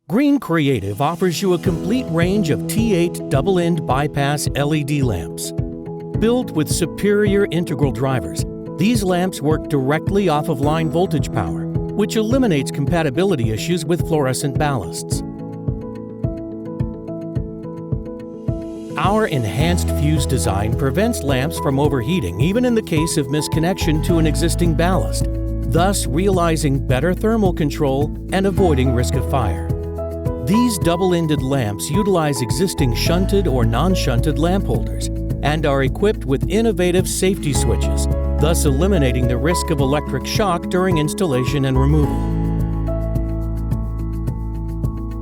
Green Creative offers you a complete range of T8 double-end bypass LED lamps. Built with superior integral drivers, these lamps work directly off of line voltage power, which eliminates compatibility issues with fluorescent ballasts. Our enhanced fuse design prevents lamps from overheating even in the case of misconnection to an existing ballast, thus realizing better thermal control and avoiding risk of fire. These double-ended lamps utilize existing shunted or non-shunted lamp holders and are equipped with innovative safety switches, thus eliminating the risk of electric shock during installation and removal.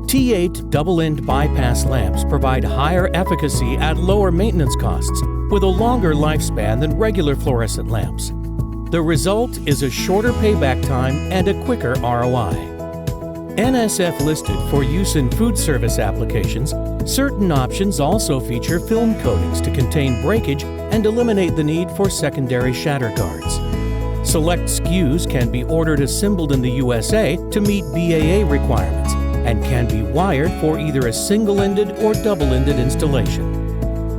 T8 double-end bypass lamps provide higher efficacy at lower maintenance costs with a longer lifespan than regular fluorescent lamps. The result is a shorter payback time and a quicker ROI. NSF listed for use in food service applications, certain options also feature film coatings to contain breakage and eliminate the need for secondary shatter guards. Select SKUs can be ordered assembled in the USA to meet BAA requirements and can be wired for either a single-ended or double-ended installation.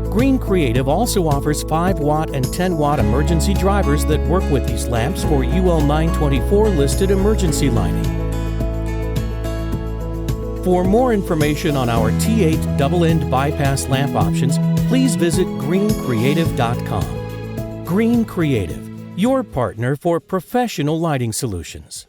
Green Creative also offers 5-watt and 10-watt emergency drivers that work with these lamps for UL 924 listed emergency lighting. For more information on our T8 double-end bypass lamp options, please visit greencreative.com. Green Creative, your partner for professional lighting solutions.